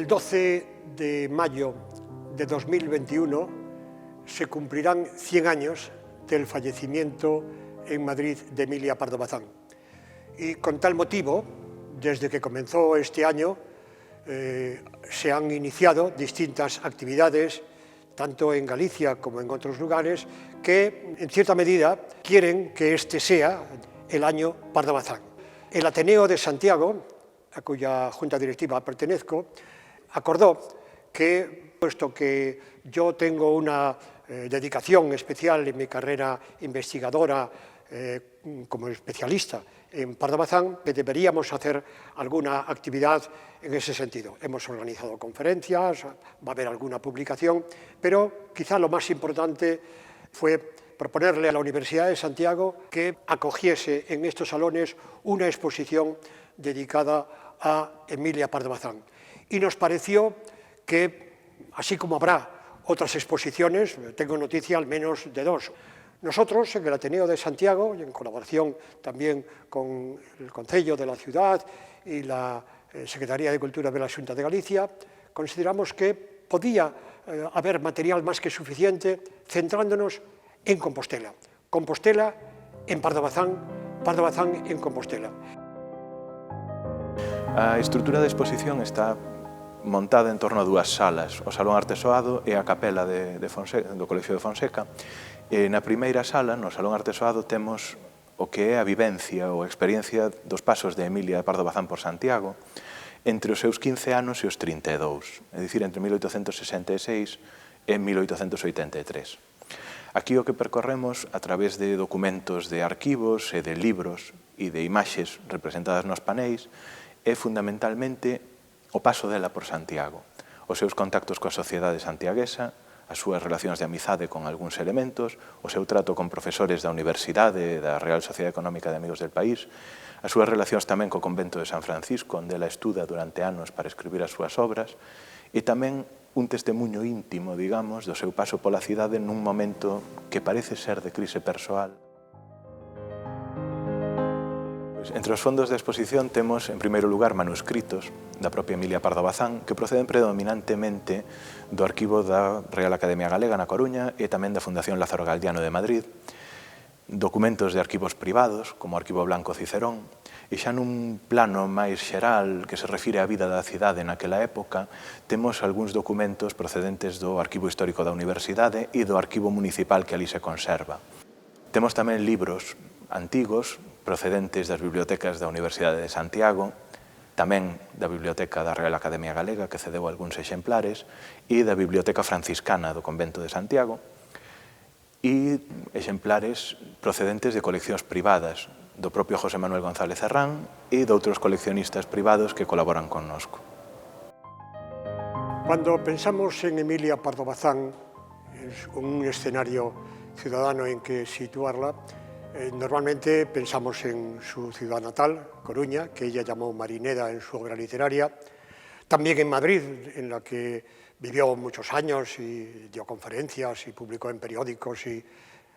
El 12 de mayo de 2021 se cumplirán 100 años del fallecimiento en Madrid de Emilia Pardo Bazán. Y con tal motivo, desde que comenzó este año, se han iniciado distintas actividades, tanto en Galicia como en otros lugares, que en cierta medida quieren que este sea el año Pardo Bazán. El Ateneo de Santiago, a cuya junta directiva pertenezco, acordó que, puesto que yo tengo una dedicación especial en mi carrera investigadora como especialista en Pardo Bazán, que deberíamos hacer alguna actividad en ese sentido. Hemos organizado conferencias, va a haber alguna publicación, pero quizá lo más importante fue proponerle a la Universidad de Santiago que acogiese en estos salones una exposición dedicada a Emilia Pardo Bazán. Y nos pareció que, así como habrá otras exposiciones, tengo noticia al menos de dos. Nosotros, en el Ateneo de Santiago, y en colaboración también con el Concello de la ciudad y la Secretaría de Cultura de la Xunta de Galicia, consideramos que podía haber material más que suficiente centrándonos en Compostela. Compostela en Pardo Bazán, Pardo Bazán en Compostela. A estrutura da exposición está montada en torno a dúas salas, o Salón Artesoado e a Capela do Colegio de Fonseca. Na primeira sala, no Salón Artesoado, temos o que é a vivencia ou a experiencia dos pasos de Emilia Pardo Bazán por Santiago entre os seus 15 anos e os 32, é dicir, entre 1866 e 1883. Aquí o que percorremos a través de documentos de arquivos e de libros e de imaxes representadas nos paneis é fundamentalmente o paso dela por Santiago, os seus contactos coa sociedade santiaguesa, as súas relacións de amizade con algúns elementos, o seu trato con profesores da Universidade e da Real Sociedade Económica de Amigos del País, as súas relacións tamén co convento de San Francisco, onde ela estuda durante anos para escribir as súas obras, e tamén un testemunho íntimo, digamos, do seu paso pola cidade nun momento que parece ser de crise persoal. Entre os fondos da exposición temos, en primeiro lugar, manuscritos da propia Emilia Pardo Bazán que proceden predominantemente do arquivo da Real Academia Galega na Coruña e tamén da Fundación Lázaro Galdiano de Madrid, documentos de arquivos privados, como o Arquivo Blanco Cicerón, e xa nun plano máis xeral que se refire á vida da cidade naquela época, temos algúns documentos procedentes do Arquivo Histórico da Universidade e do Arquivo Municipal que ali se conserva. Temos tamén libros antigos procedentes das bibliotecas da Universidade de Santiago, tamén da Biblioteca da Real Academia Galega, que cedeu algúns exemplares, e da Biblioteca Franciscana do Convento de Santiago, e exemplares procedentes de coleccións privadas do propio José Manuel González Herrán e de outros coleccionistas privados que colaboran connosco. Cuando pensamos en Emilia Pardo Bazán, es un escenario ciudadano en que situarla, normalmente pensamos en su ciudad natal, Coruña, que ella llamó Marineda en su obra literaria, también en Madrid, en la que vivió muchos años y dio conferencias y publicó en periódicos y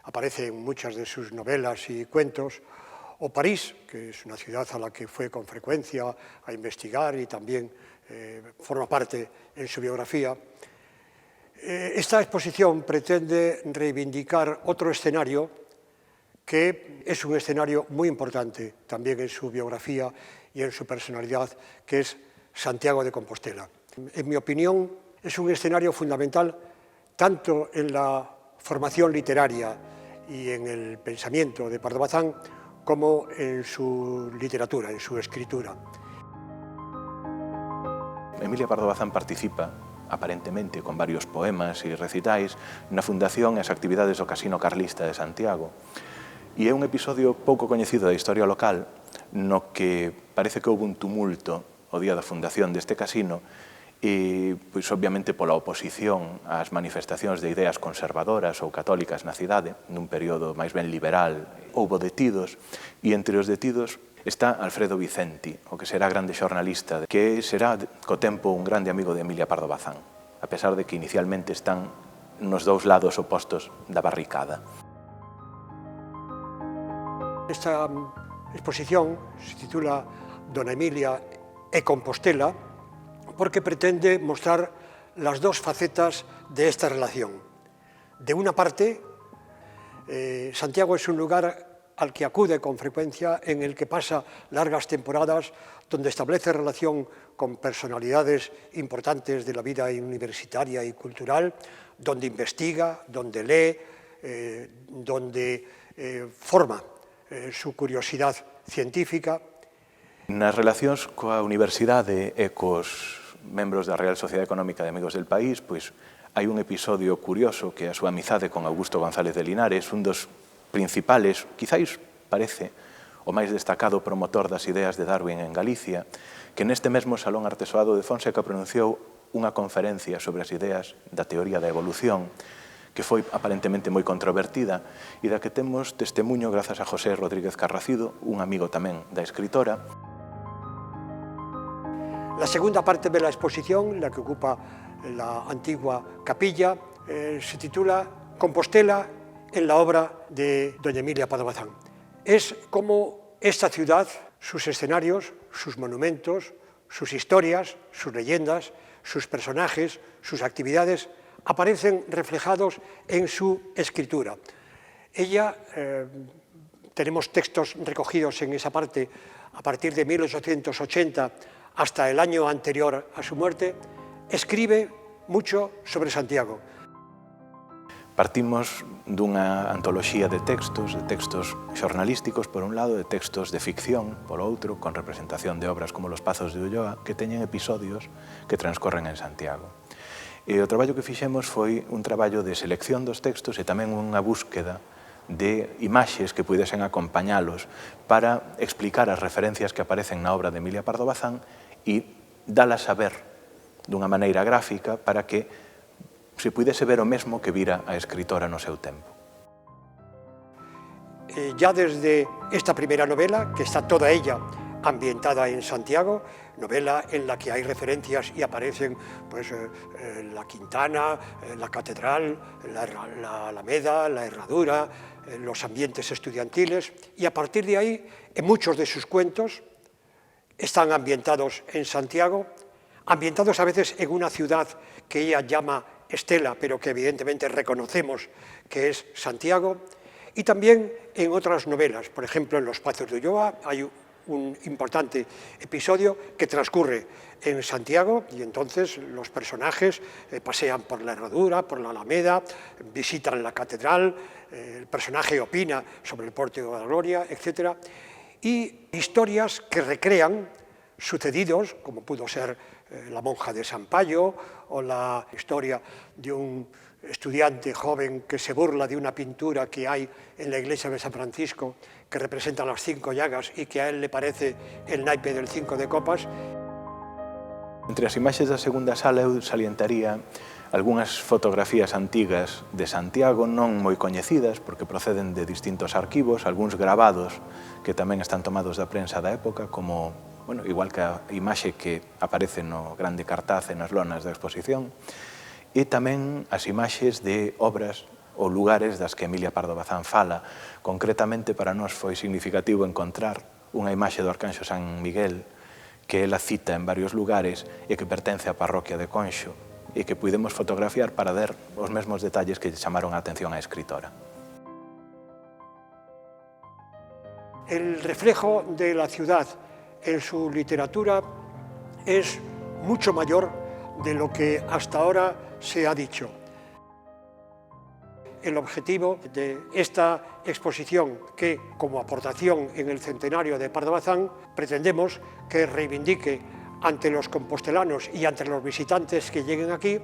aparece en muchas de sus novelas y cuentos, o París, que es una ciudad a la que fue con frecuencia a investigar y también forma parte en su biografía. Esta exposición pretende reivindicar otro escenario que es un escenario muy importante también en su biografía y en su personalidad, que es Santiago de Compostela. En mi opinión, es un escenario fundamental tanto en la formación literaria y en el pensamiento de Pardo Bazán como en su literatura, en su escritura. Emilia Pardo Bazán participa, aparentemente con varios poemas e recitais, na fundación e as actividades do Casino Carlista de Santiago. E é un episodio pouco coñecido da historia local no que parece que houve un tumulto o día da fundación deste casino e, pois, obviamente, pola oposición ás manifestacións de ideas conservadoras ou católicas na cidade, nun período máis ben liberal, houve detidos, e entre os detidos está Alfredo Vicenti, o que será grande xornalista, que será, co tempo, un grande amigo de Emilia Pardo Bazán, a pesar de que inicialmente están nos dous lados opostos da barricada. Esta exposición se titula Dona Emilia e Compostela porque pretende mostrar las dos facetas de esta relación. De una parte, Santiago es un lugar al que acude con frecuencia, en el que pasa largas temporadas, donde establece relación con personalidades importantes de la vida universitaria y cultural, donde investiga, donde lee, donde forma su curiosidad científica. Nas relacións coa Universidade e cos membros da Real Sociedade Económica de Amigos del País, pois hai un episodio curioso que é a súa amizade con Augusto González de Linares, un dos principales, quizáis parece o máis destacado promotor das ideas de Darwin en Galicia, que neste mesmo Salón Artesoado de Fonseca pronunciou unha conferencia sobre as ideas da teoría da evolución, que foi aparentemente moi controvertida e da que temos testemunho grazas a José Rodríguez Carracido, un amigo tamén da escritora. La segunda parte de la exposición, la que ocupa la antigua capilla, se titula Compostela en la obra de doña Emilia Pardo Bazán. Es como esta ciudad, sus escenarios, sus monumentos, sus historias, sus leyendas, sus personajes, sus actividades, aparecen reflejados en su escritura. Ella, tenemos textos recogidos en esa parte a partir de 1880 hasta el año anterior a su muerte, escribe mucho sobre Santiago. Partimos dunha antoloxía de textos xornalísticos por un lado, de textos de ficción por outro, con representación de obras como Los Pazos de Ulloa, que teñen episodios que transcorren en Santiago. E o traballo que fixemos foi un traballo de selección dos textos e tamén unha búsqueda de imaxes que pudesen acompañalos para explicar as referencias que aparecen na obra de Emilia Pardo Bazán e dalas a ver dunha maneira gráfica para que se pudese ver o mesmo que vira a escritora no seu tempo. Ya desde esta primera novela, que está toda ella ambientada en Santiago, novela en la que hay referencias y aparecen pues, la Quintana, la Catedral, la Alameda, la Herradura, los ambientes estudiantiles, y a partir de ahí, en muchos de sus cuentos, están ambientados en Santiago, ambientados a veces en una ciudad que ella llama Estela, pero que evidentemente reconocemos que es Santiago, y también en otras novelas. Por ejemplo, en Los Pazos de Ulloa hay un importante episodio que transcurre en Santiago y entonces los personajes pasean por la Herradura, por la Alameda, visitan la catedral, el personaje opina sobre el Pórtico de la Gloria, etc. Y historias que recrean sucedidos, como pudo ser La monja de San Payo o la historia de un estudiante joven que se burla de una pintura que hay en la iglesia de San Francisco que representa las 5 llagas y que a él le parece el naipe del 5 de copas. Entre as imaxes da segunda sala eu salientaría algunhas fotografías antigas de Santiago non moi coñecidas porque proceden de distintos arquivos, algúns gravados que tamén están tomados da prensa da época, como, bueno, igual que a imaxe que aparece no grande cartaz e nas lonas da exposición, e tamén as imaxes de obras ou lugares das que Emilia Pardo Bazán fala. Concretamente, para nós foi significativo encontrar unha imaxe do Arcanxo San Miguel que ela cita en varios lugares e que pertence á parroquia de Conxo e que pudemos fotografiar para ver os mesmos detalles que chamaron a atención á escritora. El reflejo de la ciudad en su literatura es mucho mayor de lo que hasta ahora se ha dicho. El objetivo de esta exposición, que como aportación en el centenario de Pardo Bazán, pretendemos que reivindique ante los compostelanos y ante los visitantes que lleguen aquí,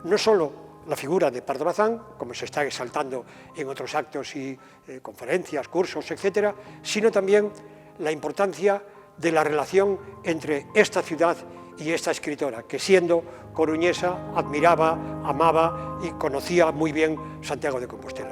no solo la figura de Pardo Bazán, como se está exaltando en otros actos y conferencias, cursos, etc., sino también la importancia de la relación entre esta ciudad y esta escritora, que siendo coruñesa admiraba, amaba y conocía muy bien Santiago de Compostela.